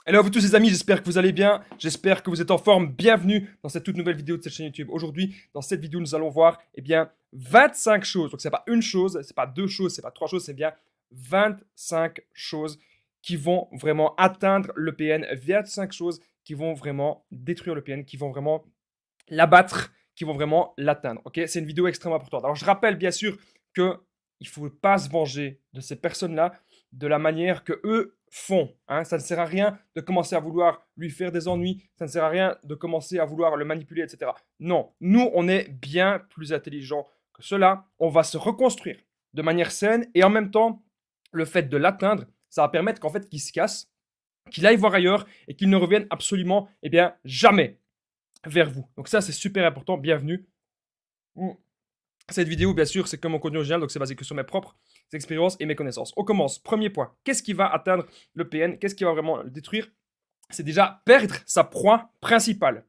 Hello à vous tous les amis, j'espère que vous allez bien, j'espère que vous êtes en forme. Bienvenue dans cette toute nouvelle vidéo de cette chaîne YouTube. Aujourd'hui, dans cette vidéo, nous allons voir 25 choses. Donc c'est pas une chose, c'est pas deux choses, c'est pas trois choses, c'est bien 25 choses qui vont vraiment atteindre le PN, 25 choses qui vont vraiment détruire le PN, qui vont vraiment l'abattre, qui vont vraiment l'atteindre. Ok, c'est une vidéo extrêmement importante. Alors je rappelle bien sûr que il faut pas se venger de ces personnes-là de la manière que eux font. Hein. Ça ne sert à rien de commencer à vouloir lui faire des ennuis, ça ne sert à rien de commencer à vouloir le manipuler, etc. Non, nous, on est bien plus intelligents que cela. On va se reconstruire de manière saine et en même temps, le fait de l'atteindre, ça va permettre qu'en fait, qu'il se casse, qu'il aille voir ailleurs et qu'il ne revienne absolument, jamais vers vous. Donc ça, c'est super important. Bienvenue. Cette vidéo, bien sûr, c'est comme mon contenu original, donc c'est basé que sur mes propres expériences et mes connaissances. On commence. Premier point. Qu'est-ce qui va atteindre le PN? Qu'est-ce qui va vraiment le détruire? C'est déjà perdre sa proie principale.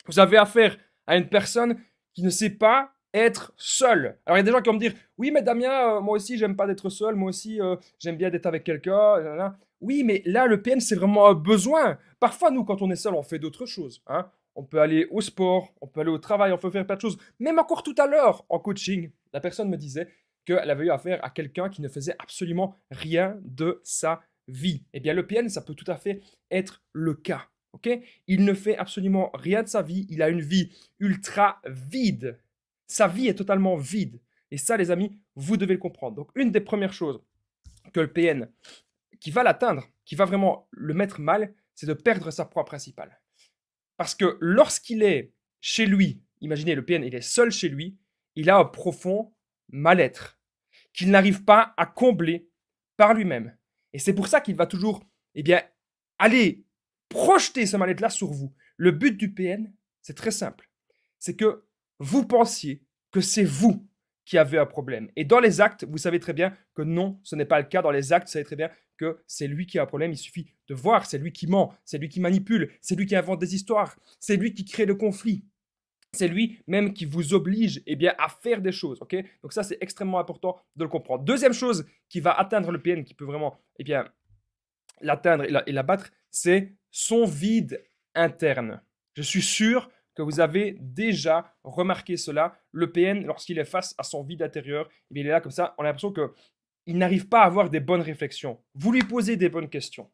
Vous avez affaire à une personne qui ne sait pas être seule. Alors il y a des gens qui vont me dire, oui mais Damien, moi aussi j'aime pas d'être seul, moi aussi j'aime bien d'être avec quelqu'un. Oui mais là le PN c'est vraiment un besoin. Parfois nous quand on est seul on fait d'autres choses. Hein. On peut aller au sport, on peut aller au travail, on peut faire plein de choses. Même encore tout à l'heure en coaching, la personne me disait qu'elle avait eu affaire à quelqu'un qui ne faisait absolument rien de sa vie. Eh bien le PN ça peut tout à fait être le cas. Ok? Il ne fait absolument rien de sa vie. Il a une vie ultra vide. Sa vie est totalement vide. Et ça, les amis, vous devez le comprendre. Donc, une des premières choses que le PN, qui va l'atteindre, qui va vraiment le mettre mal, c'est de perdre sa proie principale. Parce que lorsqu'il est chez lui, imaginez, le PN, il est seul chez lui, il a un profond mal-être qu'il n'arrive pas à combler par lui-même. Et c'est pour ça qu'il va toujours, aller projeter ce mal-être-là sur vous. Le but du PN, c'est très simple. C'est que vous pensiez que c'est vous qui avez un problème. Et dans les actes, vous savez très bien que non, ce n'est pas le cas. Dans les actes, vous savez très bien que c'est lui qui a un problème. Il suffit de voir, c'est lui qui ment, c'est lui qui manipule, c'est lui qui invente des histoires, c'est lui qui crée le conflit. C'est lui même qui vous oblige à faire des choses. Ok? Donc ça, c'est extrêmement important de le comprendre. Deuxième chose qui va atteindre le PN, qui peut vraiment l'atteindre et l'abattre, c'est son vide interne. Je suis sûr que vous avez déjà remarqué cela. Le PN, lorsqu'il est face à son vide intérieur, il est là comme ça, on a l'impression qu'il n'arrive pas à avoir des bonnes réflexions. Vous lui posez des bonnes questions.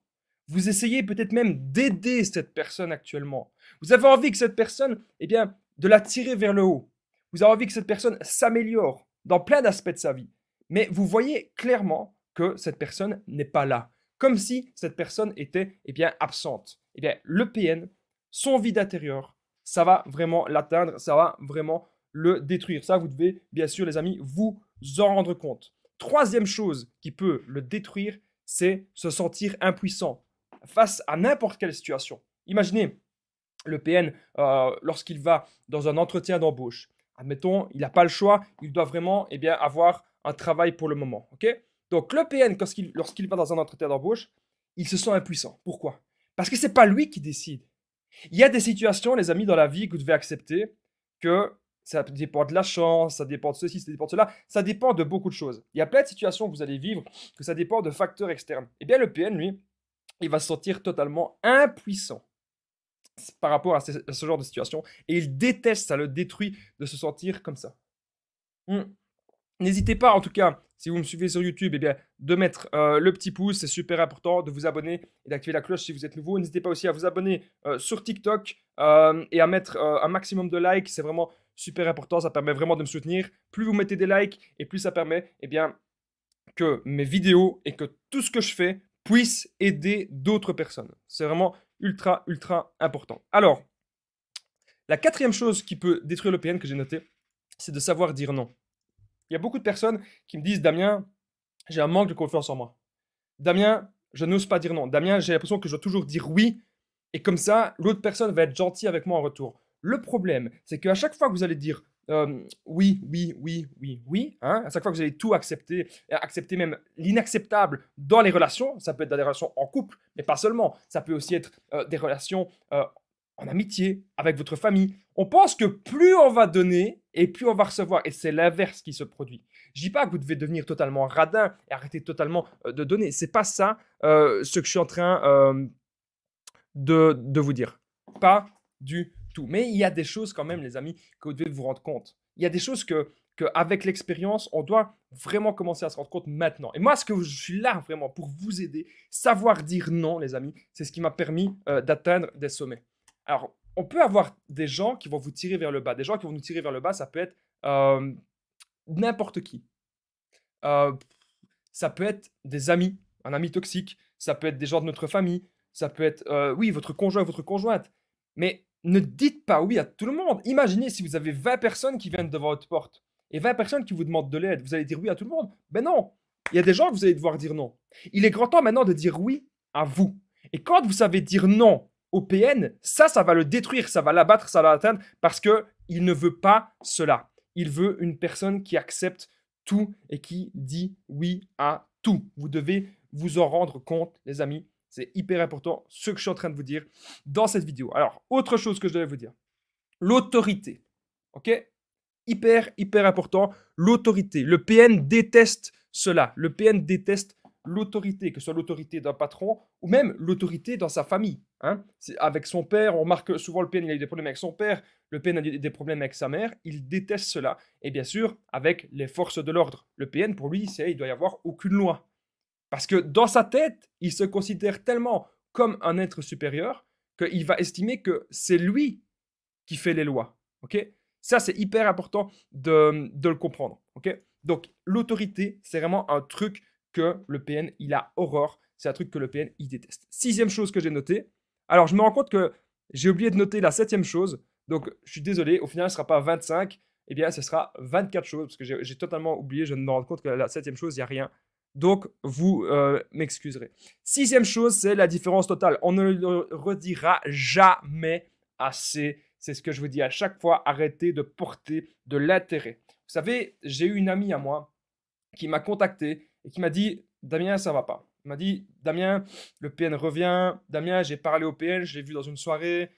Vous essayez peut-être même d'aider cette personne actuellement. Vous avez envie que cette personne, de la tirer vers le haut. Vous avez envie que cette personne s'améliore dans plein d'aspects de sa vie. Mais vous voyez clairement que cette personne n'est pas là. Comme si cette personne était absente. Le PN, son vide intérieur, ça va vraiment l'atteindre, ça va vraiment le détruire. Ça, vous devez, bien sûr, les amis, vous en rendre compte. Troisième chose qui peut le détruire, c'est se sentir impuissant face à n'importe quelle situation. Imaginez le PN lorsqu'il va dans un entretien d'embauche. Admettons, il n'a pas le choix, il doit vraiment avoir un travail pour le moment. Okay. Donc le PN, lorsqu'il va dans un entretien d'embauche, il se sent impuissant. Pourquoi? Parce que ce n'est pas lui qui décide. Il y a des situations, les amis, dans la vie que vous devez accepter que ça dépend de la chance, ça dépend de ceci, ça dépend de cela, ça dépend de beaucoup de choses. Il y a plein de situations que vous allez vivre que ça dépend de facteurs externes. Le PN, lui, il va se sentir totalement impuissant par rapport à ce genre de situation. Et il déteste, ça le détruit de se sentir comme ça. N'hésitez pas, en tout cas, si vous me suivez sur YouTube, de mettre le petit pouce, c'est super important, de vous abonner et d'activer la cloche si vous êtes nouveau. N'hésitez pas aussi à vous abonner sur TikTok et à mettre un maximum de likes, c'est vraiment super important, ça permet vraiment de me soutenir. Plus vous mettez des likes et plus ça permet que mes vidéos et que tout ce que je fais puisse aider d'autres personnes. C'est vraiment ultra, ultra important. Alors, la quatrième chose qui peut détruire le PN que j'ai noté, c'est de savoir dire non. Il y a beaucoup de personnes qui me disent, Damien, j'ai un manque de confiance en moi. Damien, je n'ose pas dire non. Damien, j'ai l'impression que je dois toujours dire oui. Et comme ça, l'autre personne va être gentille avec moi en retour. Le problème, c'est qu'à chaque fois que vous allez dire oui, oui, oui, oui, oui, hein, à chaque fois que vous allez tout accepter, accepter même l'inacceptable dans les relations, ça peut être dans des relations en couple, mais pas seulement. Ça peut aussi être des relations en amitié, avec votre famille. On pense que plus on va donner et plus on va recevoir. Et c'est l'inverse qui se produit. Je dis pas que vous devez devenir totalement radin et arrêter totalement de donner. C'est pas ça ce que je suis en train de vous dire. Pas du tout. Mais il y a des choses quand même, les amis, que vous devez vous rendre compte. Il y a des choses qu'avec l'expérience, on doit vraiment commencer à se rendre compte maintenant. Et moi, ce que je suis là vraiment pour vous aider, savoir dire non, les amis, c'est ce qui m'a permis d'atteindre des sommets. Alors, on peut avoir des gens qui vont vous tirer vers le bas. Des gens qui vont nous tirer vers le bas, ça peut être n'importe qui. Euh, Ça peut être des amis, un ami toxique, ça peut être des gens de notre famille, ça peut être, oui, votre conjoint, votre conjointe. Mais ne dites pas oui à tout le monde. Imaginez si vous avez 20 personnes qui viennent devant votre porte et 20 personnes qui vous demandent de l'aide. Vous allez dire oui à tout le monde? Ben non. Il y a des gens que vous allez devoir dire non. Il est grand temps maintenant de dire oui à vous. Et quand vous savez dire non au PN, ça va le détruire, ça va l'abattre, ça va l'atteindre parce qu'il ne veut pas cela. Il veut une personne qui accepte tout et qui dit oui à tout. Vous devez vous en rendre compte, les amis. C'est hyper important ce que je suis en train de vous dire dans cette vidéo. Alors, autre chose que je devais vous dire. L'autorité. OK? Hyper important. L'autorité. Le PN déteste cela. Le PN déteste l'autorité, que ce soit l'autorité d'un patron ou même l'autorité dans sa famille. Hein. Avec son père, on remarque souvent le PN, il a eu des problèmes avec son père, le PN a eu des problèmes avec sa mère, il déteste cela. Et bien sûr, avec les forces de l'ordre. Le PN, pour lui, il doit y avoir aucune loi. Parce que dans sa tête, il se considère tellement comme un être supérieur qu'il va estimer que c'est lui qui fait les lois. Ok? Ça, c'est hyper important de le comprendre. Ok? Donc, l'autorité, c'est vraiment un truc que le PN, il a horreur. C'est un truc que le PN, il déteste. Sixième chose que j'ai notée. Alors, je me rends compte que j'ai oublié de noter la septième chose. Donc, je suis désolé. Au final, ce ne sera pas 25. Eh bien, ce sera 24 choses. Parce que j'ai totalement oublié. Je me rends compte que la septième chose, il n'y a rien. Donc, vous m'excuserez. Sixième chose, c'est la différence totale. On ne le redira jamais assez. C'est ce que je vous dis à chaque fois. Arrêtez de porter de l'intérêt. Vous savez, j'ai eu une amie à moi qui m'a contacté et qui m'a dit « Damien, ça va pas ». Il m'a dit « Damien, le PN revient. Damien, j'ai parlé au PN, je l'ai vu dans une soirée.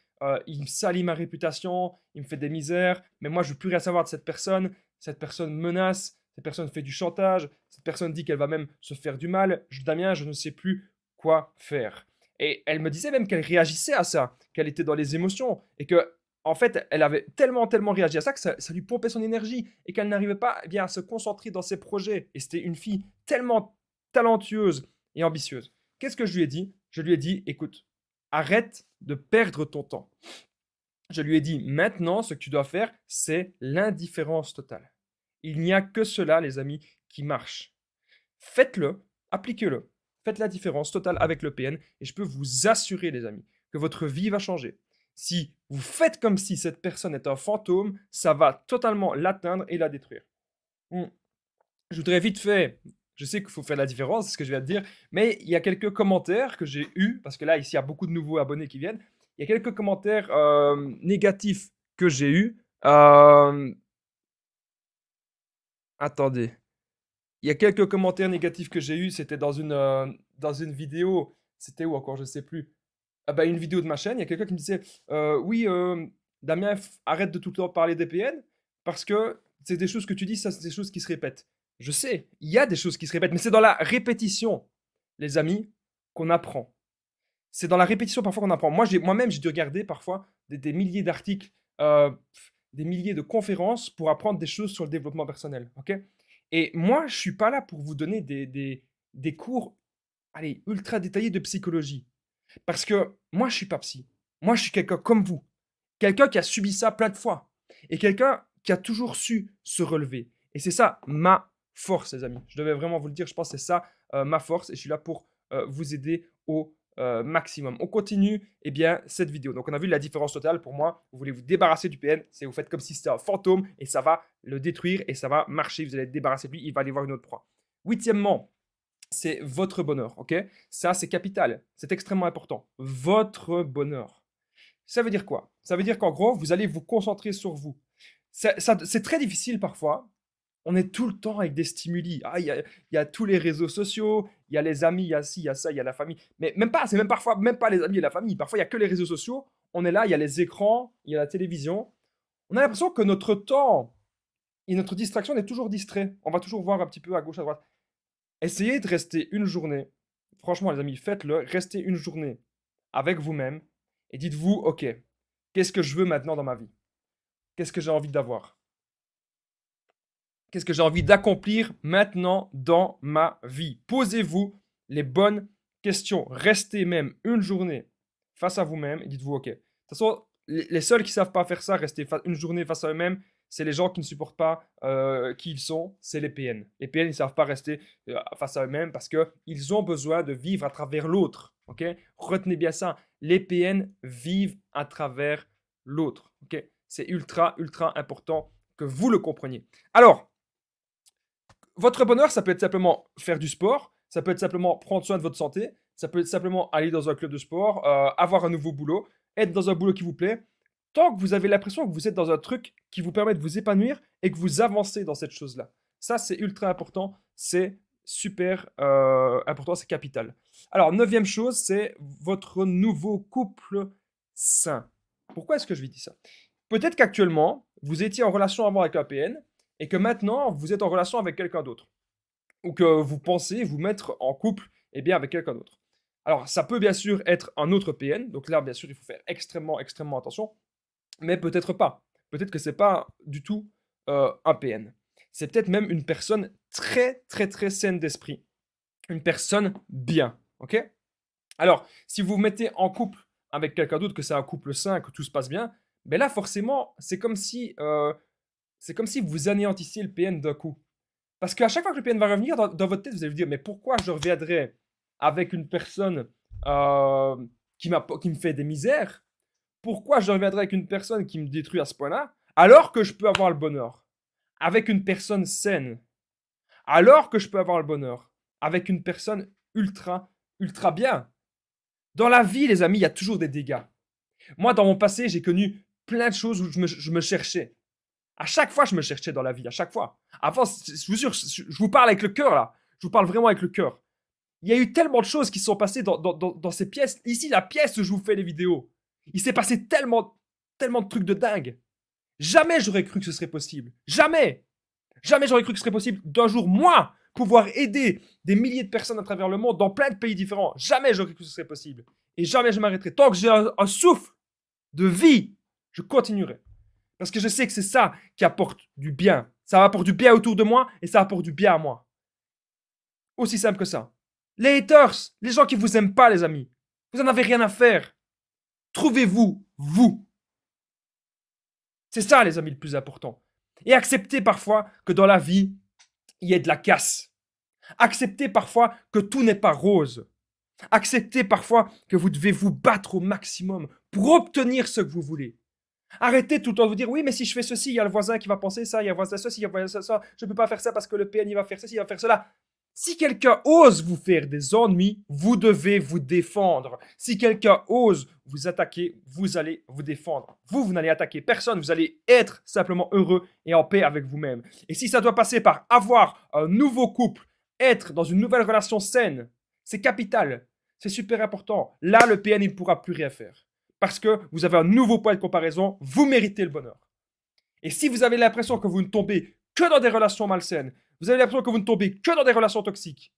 Il me salit ma réputation, il me fait des misères. Mais moi, je ne veux plus rien savoir de cette personne. Cette personne menace. Cette personne fait du chantage. Cette personne dit qu'elle va même se faire du mal. Damien, je ne sais plus quoi faire. » Et elle me disait même qu'elle réagissait à ça, qu'elle était dans les émotions et que en fait, elle avait tellement réagi à ça que ça lui pompait son énergie et qu'elle n'arrivait pas eh bien, à se concentrer dans ses projets. Et c'était une fille tellement talentueuse et ambitieuse. Qu'est-ce que je lui ai dit? Je lui ai dit, écoute, arrête de perdre ton temps. Je lui ai dit, maintenant, ce que tu dois faire, c'est l'indifférence totale. Il n'y a que cela, les amis, qui marche. Faites-le, appliquez-le. Faites la différence totale avec le PN et je peux vous assurer, les amis, que votre vie va changer. Si vous faites comme si cette personne est un fantôme, ça va totalement l'atteindre et la détruire. Je voudrais vite fait, je sais qu'il faut faire la différence, c'est ce que je viens de dire, mais il y a quelques commentaires que j'ai eus, parce que là, ici, il y a beaucoup de nouveaux abonnés qui viennent. Il y a quelques commentaires négatifs que j'ai eus. Attendez. Il y a quelques commentaires négatifs que j'ai eus, c'était dans une vidéo. C'était où encore? Je ne sais plus. Ah bah, une vidéo de ma chaîne, il y a quelqu'un qui me disait oui, Damien, arrête de tout le temps parler des PN parce que c'est des choses que tu dis, ça, c'est des choses qui se répètent. Je sais, il y a des choses qui se répètent, mais c'est dans la répétition, les amis, qu'on apprend. C'est dans la répétition parfois qu'on apprend. Moi-même, j'ai dû regarder parfois des milliers d'articles, des milliers de conférences pour apprendre des choses sur le développement personnel. Ok? Et moi, je ne suis pas là pour vous donner des cours allez, ultra détaillés de psychologie. Parce que moi, je ne suis pas psy. Moi, je suis quelqu'un comme vous. Quelqu'un qui a subi ça plein de fois. Et quelqu'un qui a toujours su se relever. Et c'est ça ma force, les amis. Je devais vraiment vous le dire. Je pense que c'est ça ma force. Et je suis là pour vous aider au maximum. On continue eh bien, cette vidéo. Donc, on a vu la différence totale. Pour moi, vous voulez vous débarrasser du PN. C'est vous faites comme si c'était un fantôme. Et ça va le détruire. Et ça va marcher. Vous allez être débarrassé de lui. Il va aller voir une autre proie. Huitièmement, c'est votre bonheur, ok? Ça, c'est capital. C'est extrêmement important. Votre bonheur. Ça veut dire quoi? Ça veut dire qu'en gros, vous allez vous concentrer sur vous. C'est très difficile parfois. On est tout le temps avec des stimuli. Ah, il y a tous les réseaux sociaux, il y a les amis, il y a ci, il y a ça, il y a la famille. Mais même pas, c'est même parfois même pas les amis et la famille. Parfois, il n'y a que les réseaux sociaux. On est là, il y a les écrans, il y a la télévision. On a l'impression que notre temps et notre distraction est toujours distrait. On va toujours voir un petit peu à gauche, à droite. Essayez de rester une journée, franchement les amis, faites-le, restez une journée avec vous-même et dites-vous, ok, qu'est-ce que je veux maintenant dans ma vie? Qu'est-ce que j'ai envie d'avoir? Qu'est-ce que j'ai envie d'accomplir maintenant dans ma vie? Posez-vous les bonnes questions. Restez même une journée face à vous-même et dites-vous, ok. De toute façon, les seuls qui ne savent pas faire ça, rester une journée face à eux-mêmes, c'est les gens qui ne supportent pas qui ils sont, c'est les PN. Les PN, ils ne savent pas rester face à eux-mêmes parce qu'ils ont besoin de vivre à travers l'autre. Ok? Retenez bien ça. Les PN vivent à travers l'autre. Ok? C'est ultra, ultra important que vous le compreniez. Alors, votre bonheur, ça peut être simplement faire du sport, ça peut être simplement prendre soin de votre santé, ça peut être simplement aller dans un club de sport, avoir un nouveau boulot, être dans un boulot qui vous plaît. Tant que vous avez l'impression que vous êtes dans un truc qui vous permet de vous épanouir et que vous avancez dans cette chose-là. Ça, c'est ultra important, c'est super important, c'est capital. Alors, neuvième chose, c'est votre nouveau couple sain. Pourquoi est-ce que je lui dis ça? Peut-être qu'actuellement, vous étiez en relation avant avec un PN, et que maintenant, vous êtes en relation avec quelqu'un d'autre. Ou que vous pensez vous mettre en couple avec quelqu'un d'autre. Alors, ça peut bien sûr être un autre PN. Donc là, bien sûr, il faut faire extrêmement, extrêmement attention. Mais peut-être pas. Peut-être que ce n'est pas du tout un PN. C'est peut-être même une personne très, très, très saine d'esprit. Une personne bien. Ok? Alors, si vous vous mettez en couple avec quelqu'un d'autre, que c'est un couple sain, que tout se passe bien, ben là, forcément, c'est comme si vous anéantissiez le PN d'un coup. Parce qu'à chaque fois que le PN va revenir, dans votre tête, vous allez vous dire, mais pourquoi je reviendrai avec une personne qui me fait des misères? Pourquoi je reviendrai avec une personne qui me détruit à ce point-là, alors que je peux avoir le bonheur avec une personne saine? Alors que je peux avoir le bonheur avec une personne ultra, ultra bien. Dans la vie, les amis, il y a toujours des dégâts. Moi, dans mon passé, j'ai connu plein de choses où je me cherchais. À chaque fois, je me cherchais dans la vie, à chaque fois. Avant, je vous jure, je vous parle avec le cœur, là. Je vous parle vraiment avec le cœur. Il y a eu tellement de choses qui se sont passées dans ces pièces. Ici, la pièce où je vous fais les vidéos. Il s'est passé tellement, tellement de trucs de dingue. Jamais j'aurais cru que ce serait possible. Jamais. Jamais j'aurais cru que ce serait possible d'un jour, moi, pouvoir aider des milliers de personnes à travers le monde, dans plein de pays différents. Jamais j'aurais cru que ce serait possible. Et jamais je m'arrêterai. Tant que j'ai un souffle de vie, je continuerai. Parce que je sais que c'est ça qui apporte du bien. Ça apporte du bien autour de moi et ça apporte du bien à moi. Aussi simple que ça. Les haters, les gens qui vous aiment pas, les amis, vous en avez rien à faire. Trouvez-vous, vous. C'est ça, les amis, le plus important. Et acceptez parfois que dans la vie, il y ait de la casse. Acceptez parfois que tout n'est pas rose. Acceptez parfois que vous devez vous battre au maximum pour obtenir ce que vous voulez. Arrêtez tout le temps de vous dire, oui, mais si je fais ceci, il y a le voisin qui va penser ça, il y a le voisin ceci, il y a le voisin ça, je ne peux pas faire ça parce que le PN il va faire ceci, il va faire cela. Si quelqu'un ose vous faire des ennuis, vous devez vous défendre. Si quelqu'un ose vous attaquer, vous allez vous défendre. Vous n'allez attaquer personne, vous allez être simplement heureux et en paix avec vous-même. Et si ça doit passer par avoir un nouveau couple, être dans une nouvelle relation saine, c'est capital, c'est super important. Là, le PN il ne pourra plus rien faire. Parce que vous avez un nouveau point de comparaison, vous méritez le bonheur. Et si vous avez l'impression que vous ne tombez que dans des relations malsaines, vous avez l'impression que vous ne tombez que dans des relations toxiques,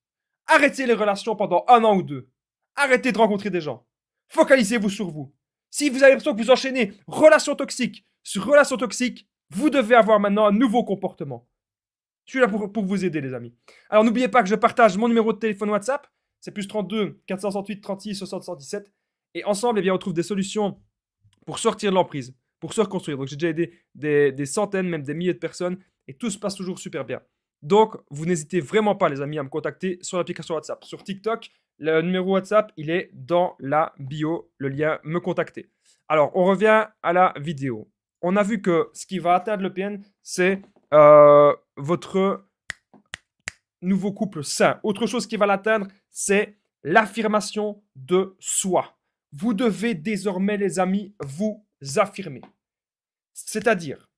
arrêtez les relations pendant 1 an ou 2. Arrêtez de rencontrer des gens. Focalisez-vous sur vous. Si vous avez l'impression que vous enchaînez relation toxique sur relation toxique, vous devez avoir maintenant un nouveau comportement. Je suis là pour vous aider, les amis. Alors n'oubliez pas que je partage mon numéro de téléphone WhatsApp. C'est plus 32 468 36 60 117. Et ensemble, on trouve des solutions pour sortir de l'emprise, pour se reconstruire. Donc j'ai déjà aidé des centaines, même des milliers de personnes. Et tout se passe toujours super bien. Donc, vous n'hésitez vraiment pas, les amis, à me contacter sur l'application WhatsApp. Sur TikTok, le numéro WhatsApp, il est dans la bio, le lien me contacter. Alors, on revient à la vidéo. On a vu que ce qui va atteindre le PN, c'est votre nouveau couple sain. Autre chose qui va l'atteindre, c'est l'affirmation de soi. Vous devez désormais, les amis, vous affirmer. C'est-à-dire,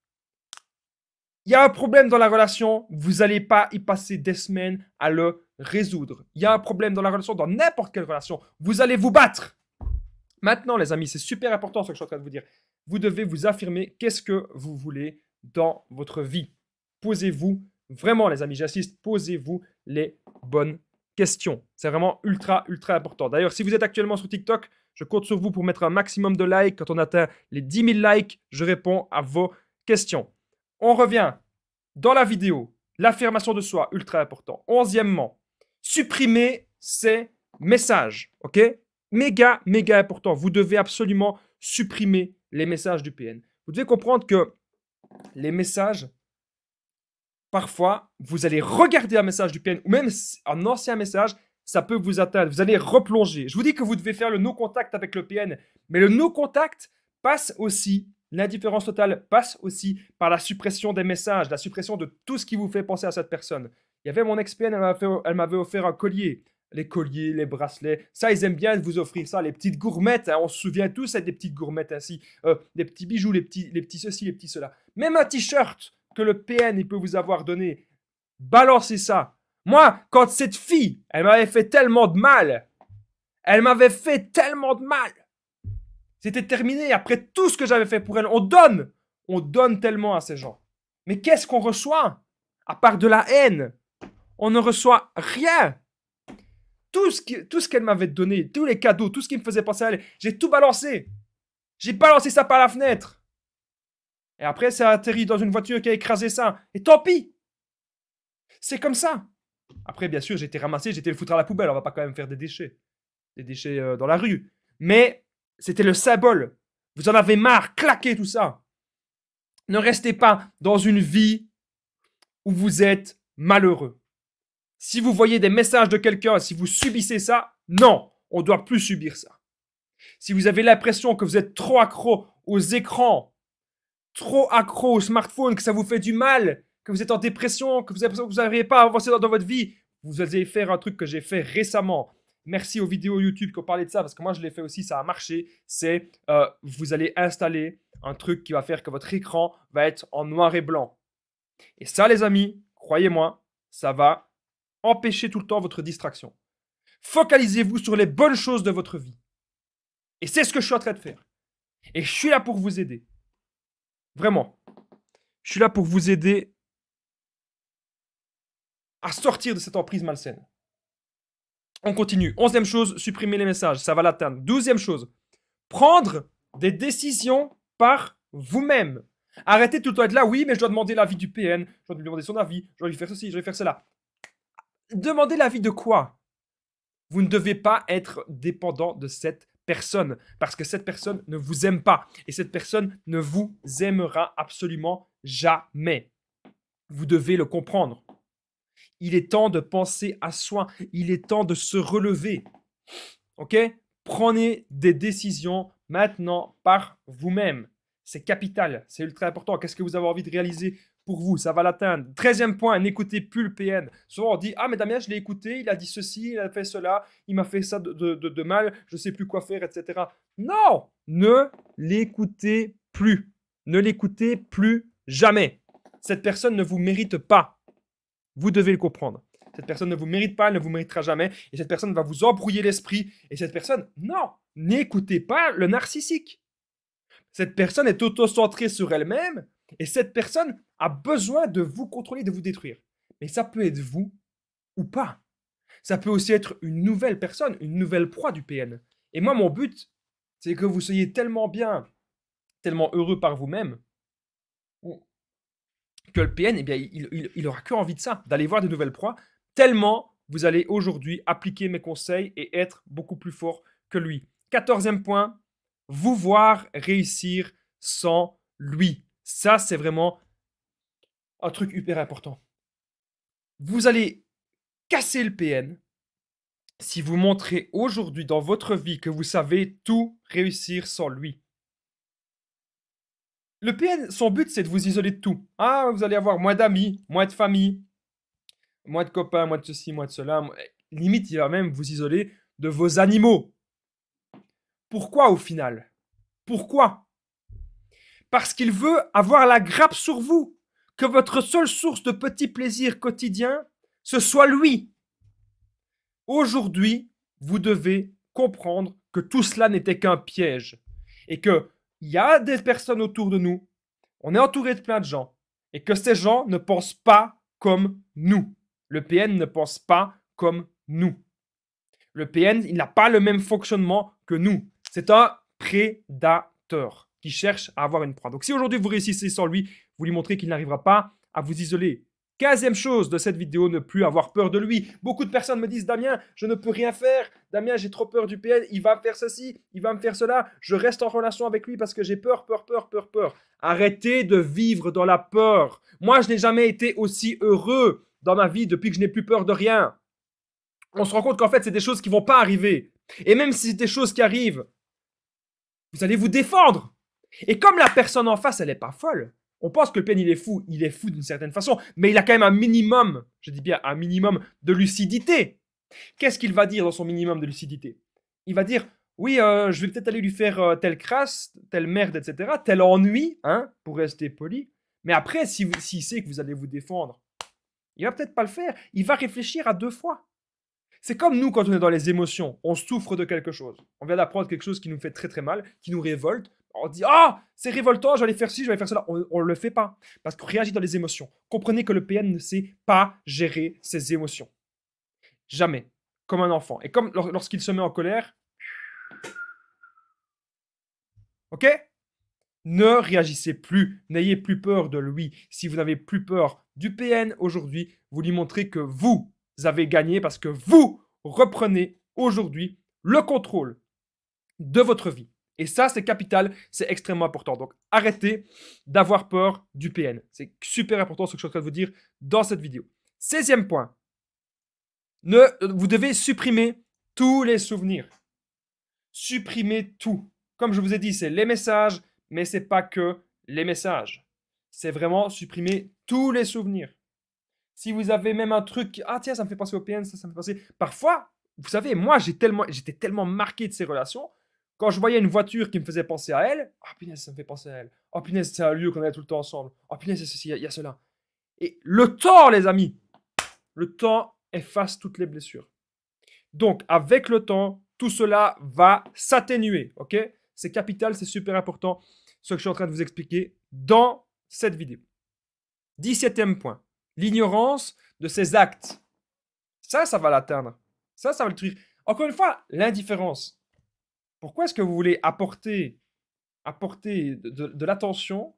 il y a un problème dans la relation, vous n'allez pas y passer des semaines à le résoudre. Il y a un problème dans la relation, dans n'importe quelle relation, vous allez vous battre. Maintenant, les amis, c'est super important ce que je suis en train de vous dire. Vous devez vous affirmer qu'est-ce que vous voulez dans votre vie. Posez-vous, vraiment les amis, j'insiste, posez-vous les bonnes questions. C'est vraiment ultra, ultra important. D'ailleurs, si vous êtes actuellement sur TikTok, Je compte sur vous pour mettre un maximum de likes. Quand on atteint les 10 000 likes, je réponds à vos questions. On revient dans la vidéo. L'affirmation de soi, ultra important. 11e, supprimer ces messages. Ok? Méga, méga important. Vous devez absolument supprimer les messages du PN. Vous devez comprendre que les messages, parfois, vous allez regarder un message du PN ou même un ancien message, ça peut vous atteindre. Vous allez replonger. Je vous dis que vous devez faire le no contact avec le PN, mais le no contact passe aussi, l'indifférence totale passe aussi par la suppression des messages, la suppression de tout ce qui vous fait penser à cette personne. Il y avait mon ex-PN, elle m'avait offert un collier. Les colliers, les bracelets, ça, ils aiment bien vous offrir ça. Les petites gourmettes, hein, on se souvient tous avec des petites gourmettes ainsi. Les petits bijoux, les petits ceci, les petits cela. Même un t-shirt que le PN il peut vous avoir donné. Balancez ça. Moi, quand cette fille, elle m'avait fait tellement de mal. Elle m'avait fait tellement de mal. C'était terminé après tout ce que j'avais fait pour elle. On donne tellement à ces gens. Mais qu'est-ce qu'on reçoit? À part de la haine, on ne reçoit rien. Tout ce qu'elle m'avait donné, tous les cadeaux, tout ce qui me faisait penser à elle, j'ai tout balancé. J'ai balancé ça par la fenêtre. Et après, ça a atterri dans une voiture qui a écrasé ça. Et tant pis. C'est comme ça. Après, bien sûr, j'ai été ramassé, j'ai été le foutre à la poubelle. On va pas quand même faire des déchets. Des déchets dans la rue. Mais c'était le symbole. Vous en avez marre, claquez tout ça. Ne restez pas dans une vie où vous êtes malheureux. Si vous voyez des messages de quelqu'un, si vous subissez ça, non, on ne doit plus subir ça. Si vous avez l'impression que vous êtes trop accro aux écrans, trop accro au smartphone, que ça vous fait du mal, que vous êtes en dépression, que vous avez l'impression que vous n'arrivez pas à avancer dans votre vie, vous allez faire un truc que j'ai fait récemment. Merci aux vidéos YouTube qui ont parlé de ça, parce que moi je l'ai fait aussi, ça a marché. C'est vous allez installer un truc qui va faire que votre écran va être en noir et blanc. Et ça, les amis, croyez-moi, ça va empêcher tout le temps votre distraction. Focalisez-vous sur les bonnes choses de votre vie. Et c'est ce que je suis en train de faire. Et je suis là pour vous aider. Vraiment. Je suis là pour vous aider à sortir de cette emprise malsaine. On continue. 11e chose, supprimer les messages. Ça va l'atteindre. 12e chose, prendre des décisions par vous-même. Arrêtez tout le temps d'être là. Oui, mais je dois demander l'avis du PN. Je dois lui demander son avis. Je dois lui faire ceci, je dois lui faire cela. Demandez l'avis de quoi? Vous ne devez pas être dépendant de cette personne parce que cette personne ne vous aime pas et cette personne ne vous aimera absolument jamais. Vous devez le comprendre. Il est temps de penser à soi. Il est temps de se relever. Ok? Prenez des décisions maintenant par vous-même. C'est capital. C'est ultra important. Qu'est-ce que vous avez envie de réaliser pour vous? Ça va l'atteindre. 13e point, n'écoutez plus le PN. Souvent on dit, ah mais Damien, je l'ai écouté, il a dit ceci, il a fait cela, il m'a fait ça de mal, je ne sais plus quoi faire, etc. Non! Ne l'écoutez plus. Ne l'écoutez plus jamais. Cette personne ne vous mérite pas. Vous devez le comprendre. Cette personne ne vous mérite pas, elle ne vous méritera jamais. Et cette personne va vous embrouiller l'esprit. Et cette personne, non, n'écoutez pas le narcissique. Cette personne est auto-centrée sur elle-même. Et cette personne a besoin de vous contrôler, de vous détruire. Mais ça peut être vous ou pas. Ça peut aussi être une nouvelle personne, une nouvelle proie du PN. Et moi, mon but, c'est que vous soyez tellement bien, tellement heureux par vous-même, que le PN, eh bien, il aura que envie de ça, d'aller voir de nouvelles proies, tellement vous allez aujourd'hui appliquer mes conseils et être beaucoup plus fort que lui. 14e point, vous voir réussir sans lui. Ça, c'est vraiment un truc hyper important. Vous allez casser le PN si vous montrez aujourd'hui dans votre vie que vous savez tout réussir sans lui. Le PN, son but, c'est de vous isoler de tout. Ah, vous allez avoir moins d'amis, moins de famille, moins de copains, moins de ceci, moins de cela. Limite, il va même vous isoler de vos animaux. Pourquoi au final? Pourquoi? Parce qu'il veut avoir la grappe sur vous. Que votre seule source de petits plaisirs quotidiens, ce soit lui. Aujourd'hui, vous devez comprendre que tout cela n'était qu'un piège. Et qu'il y a des personnes autour de nous, on est entouré de plein de gens, et que ces gens ne pensent pas comme nous. Le PN ne pense pas comme nous. Le PN, il n'a pas le même fonctionnement que nous. C'est un prédateur qui cherche à avoir une proie. Donc si aujourd'hui vous réussissez sans lui, vous lui montrez qu'il n'arrivera pas à vous isoler. 15e chose de cette vidéo, ne plus avoir peur de lui. Beaucoup de personnes me disent, Damien, je ne peux rien faire. Damien, j'ai trop peur du PN. Il va me faire ceci, il va me faire cela. Je reste en relation avec lui parce que j'ai peur, peur, peur, peur, peur. Arrêtez de vivre dans la peur. Moi, je n'ai jamais été aussi heureux dans ma vie depuis que je n'ai plus peur de rien. On se rend compte qu'en fait, c'est des choses qui ne vont pas arriver. Et même si c'est des choses qui arrivent, vous allez vous défendre. Et comme la personne en face, elle n'est pas folle, on pense que le PN, il est fou d'une certaine façon, mais il a quand même un minimum, je dis bien un minimum de lucidité. Qu'est-ce qu'il va dire dans son minimum de lucidité? Il va dire, oui, je vais peut-être aller lui faire telle crasse, telle merde, etc., tel ennui, hein, pour rester poli. Mais après, s'il sait que vous allez vous défendre, il va peut-être pas le faire. Il va réfléchir à 2 fois. C'est comme nous quand on est dans les émotions, on souffre de quelque chose. On vient d'apprendre quelque chose qui nous fait très très mal, qui nous révolte. On dit ah, c'est révoltant, je vais aller faire ci, je vais aller faire cela. On ne le fait pas parce qu'on réagit dans les émotions. Comprenez que le PN ne sait pas gérer ses émotions. Jamais. Comme un enfant. Et comme lorsqu'il se met en colère. Ok? Ne réagissez plus. N'ayez plus peur de lui. Si vous n'avez plus peur du PN aujourd'hui, vous lui montrez que vous avez gagné parce que vous reprenez aujourd'hui le contrôle de votre vie. Et ça, c'est capital, c'est extrêmement important. Donc, arrêtez d'avoir peur du PN. C'est super important ce que je suis en train de vous dire dans cette vidéo. 16e point. Vous devez supprimer tous les souvenirs. Supprimez tout. Comme je vous ai dit, c'est les messages, mais ce n'est pas que les messages. C'est vraiment supprimer tous les souvenirs. Si vous avez même un truc, ah tiens, ça me fait penser au PN, ça me fait penser. Parfois, vous savez, moi, j'étais tellement marqué de ces relations. Quand je voyais une voiture qui me faisait penser à elle, oh punaise, ça me fait penser à elle. Oh punaise, c'est un lieu qu'on est tout le temps ensemble. Oh punaise, c'est ceci, il y a cela. Et le temps, les amis, le temps efface toutes les blessures. Donc, avec le temps, tout cela va s'atténuer, ok? C'est capital, c'est super important, ce que je suis en train de vous expliquer dans cette vidéo. 17e point, l'ignorance de ses actes. Ça va l'atteindre. Ça va le détruire. Encore une fois, l'indifférence. Pourquoi est-ce que vous voulez apporter de l'attention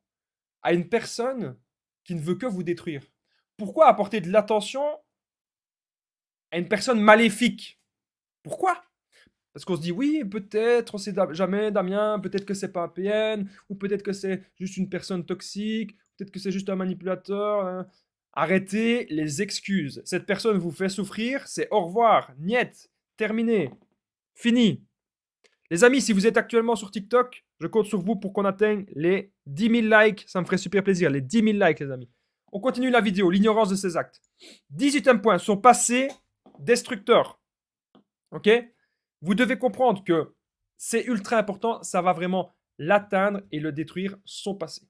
à une personne qui ne veut que vous détruire? Pourquoi apporter de l'attention à une personne maléfique? Pourquoi? Parce qu'on se dit, oui, peut-être, on sait jamais, Damien, peut-être que c'est pas un PN, ou peut-être que c'est juste une personne toxique, peut-être que c'est juste un manipulateur. Hein. Arrêtez les excuses. Cette personne vous fait souffrir, c'est au revoir, niet, terminé, fini. Les amis, si vous êtes actuellement sur TikTok, je compte sur vous pour qu'on atteigne les 10 000 likes. Ça me ferait super plaisir, les 10 000 likes, les amis. On continue la vidéo, l'ignorance de ses actes. 18e point, son passé destructeur. Ok? Vous devez comprendre que c'est ultra important, ça va vraiment l'atteindre et le détruire, son passé.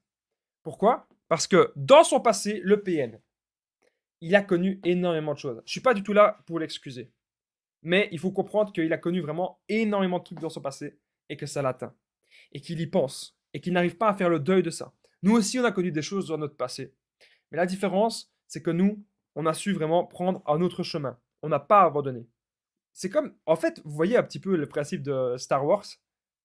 Pourquoi? Parce que dans son passé, le PN, il a connu énormément de choses. Je ne suis pas du tout là pour l'excuser. Mais il faut comprendre qu'il a connu vraiment énormément de trucs dans son passé et que ça l'atteint. Et qu'il y pense. Et qu'il n'arrive pas à faire le deuil de ça. Nous aussi, on a connu des choses dans notre passé. Mais la différence, c'est que nous, on a su vraiment prendre un autre chemin. On n'a pas abandonné. C'est comme, en fait, vous voyez un petit peu le principe de Star Wars.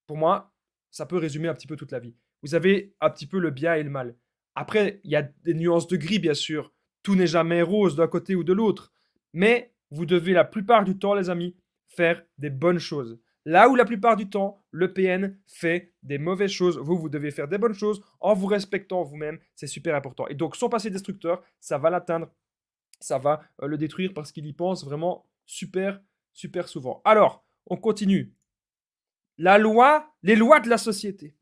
Pour moi, ça peut résumer un petit peu toute la vie. Vous avez un petit peu le bien et le mal. Après, il y a des nuances de gris, bien sûr. Tout n'est jamais rose d'un côté ou de l'autre. Mais vous devez la plupart du temps, les amis, faire des bonnes choses. Là où la plupart du temps, le PN fait des mauvaises choses, vous devez faire des bonnes choses en vous respectant vous-même. C'est super important. Et donc, son passé destructeur, ça va l'atteindre. Ça va le détruire parce qu'il y pense vraiment super souvent. Alors, on continue. La loi, les lois de la société.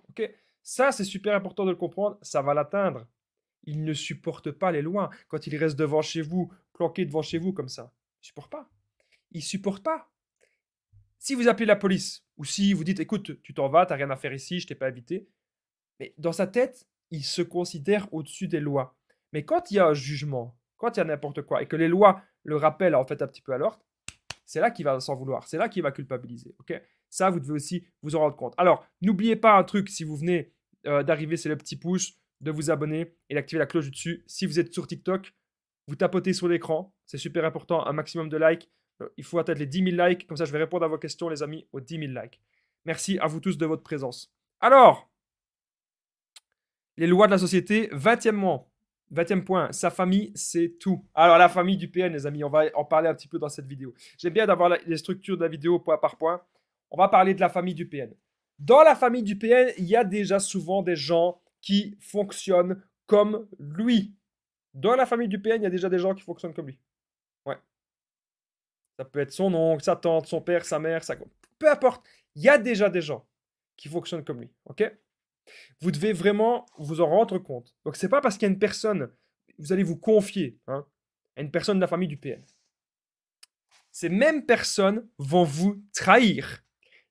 Ok, ça, c'est super important de le comprendre. Ça va l'atteindre. Il ne supporte pas les lois. Quand il reste devant chez vous, planqué devant chez vous comme ça, il ne supporte pas. Il ne supporte pas. Si vous appelez la police, ou si vous dites, écoute, tu t'en vas, tu n'as rien à faire ici, je ne t'ai pas invité, mais dans sa tête, il se considère au-dessus des lois. Mais quand il y a un jugement, quand il y a n'importe quoi, et que les lois le rappellent en fait un petit peu à l'ordre, c'est là qu'il va s'en vouloir, c'est là qu'il va culpabiliser. Ok, ça, vous devez aussi vous en rendre compte. Alors, n'oubliez pas un truc, si vous venez d'arriver, c'est le petit pouce, de vous abonner et d'activer la cloche du dessus. Si vous êtes sur TikTok, vous tapotez sur l'écran, c'est super important, un maximum de likes. Il faut atteindre les 10 000 likes, comme ça je vais répondre à vos questions, les amis, aux 10 000 likes. Merci à vous tous de votre présence. Alors, les lois de la société, 20e point, sa famille, c'est tout. Alors, la famille du PN, les amis, on va en parler un petit peu dans cette vidéo. J'aime bien d'avoir les structures de la vidéo point par point. On va parler de la famille du PN. Dans la famille du PN, il y a déjà souvent des gens qui fonctionnent comme lui. Dans la famille du PN, il y a déjà des gens qui fonctionnent comme lui. Ouais. Ça peut être son oncle, sa tante, son père, sa mère, sa... Peu importe. Il y a déjà des gens qui fonctionnent comme lui. OK? Vous devez vraiment vous en rendre compte. Donc, c'est pas parce qu'il y a une personne, vous allez vous confier à une personne de la famille du PN. Ces mêmes personnes vont vous trahir.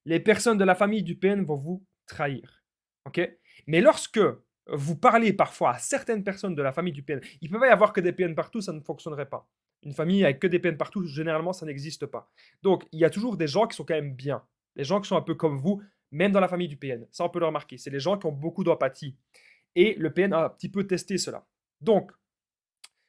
Les personnes de la famille du PN vont vous trahir. OK? Mais lorsque vous parlez parfois à certaines personnes de la famille du PN, il peut pas y avoir que des PN partout, ça ne fonctionnerait pas. Une famille avec que des PN partout, généralement, ça n'existe pas. Donc, il y a toujours des gens qui sont quand même bien. Les gens qui sont un peu comme vous, même dans la famille du PN. Ça, on peut le remarquer. C'est les gens qui ont beaucoup d'empathie. Et le PN a un petit peu testé cela. Donc,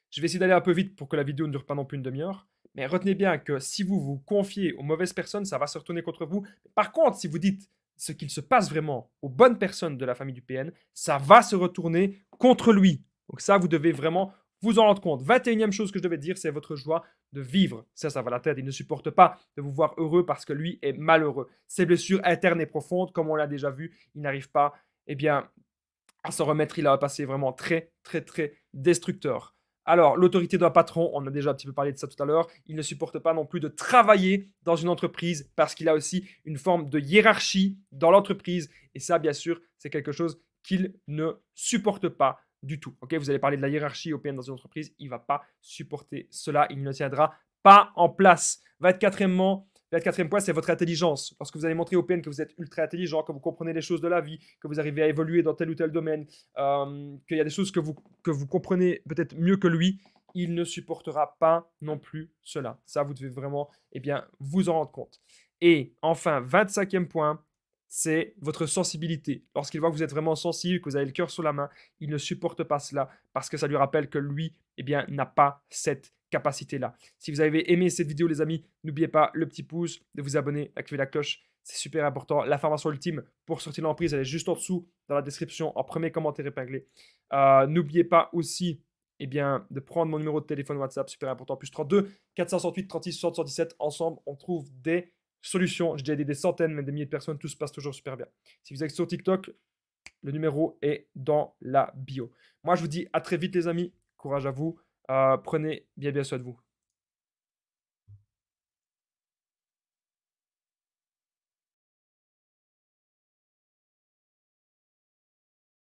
je vais essayer d'aller un peu vite pour que la vidéo ne dure pas non plus une demi-heure. Mais retenez bien que si vous vous confiez aux mauvaises personnes, ça va se retourner contre vous. Par contre, si vous dites ce qu'il se passe vraiment aux bonnes personnes de la famille du PN, ça va se retourner contre lui. Donc ça, vous devez vraiment vous en rendre compte. 21e chose que je devais dire, c'est votre joie de vivre. Ça va la tête. Il ne supporte pas de vous voir heureux parce que lui est malheureux. Ses blessures internes et profondes, comme on l'a déjà vu, il n'arrive pas, eh bien, à s'en remettre. Il a un passé vraiment très, très, très destructeur. Alors, l'autorité d'un patron, on a déjà un petit peu parlé de ça tout à l'heure, il ne supporte pas non plus de travailler dans une entreprise parce qu'il a aussi une forme de hiérarchie dans l'entreprise. Et ça, bien sûr, c'est quelque chose qu'il ne supporte pas du tout. Ok, vous allez parler de la hiérarchie européenne dans une entreprise, il ne va pas supporter cela, il ne tiendra pas en place. 24e point, c'est votre intelligence. Lorsque vous allez montrer au PN que vous êtes ultra intelligent, que vous comprenez les choses de la vie, que vous arrivez à évoluer dans tel ou tel domaine, qu'il y a des choses que vous comprenez peut-être mieux que lui, il ne supportera pas non plus cela. Ça, vous devez vraiment vous en rendre compte. Et enfin, 25e point, c'est votre sensibilité. Lorsqu'il voit que vous êtes vraiment sensible, que vous avez le cœur sur la main, il ne supporte pas cela parce que ça lui rappelle que lui, n'a pas cette capacité-là. Si vous avez aimé cette vidéo, les amis, n'oubliez pas le petit pouce, de vous abonner, d'activer la cloche. C'est super important. La formation ultime pour sortir de l'emprise, elle est juste en dessous dans la description, en premier commentaire épinglé. N'oubliez pas aussi de prendre mon numéro de téléphone WhatsApp, super important, plus 32 468 36 60 117. Ensemble, on trouve des solutions. J'ai déjà aidé des centaines, même des milliers de personnes. Tout se passe toujours super bien. Si vous êtes sur TikTok, le numéro est dans la bio. Moi, je vous dis à très vite, les amis. Courage à vous. Prenez bien soin de vous.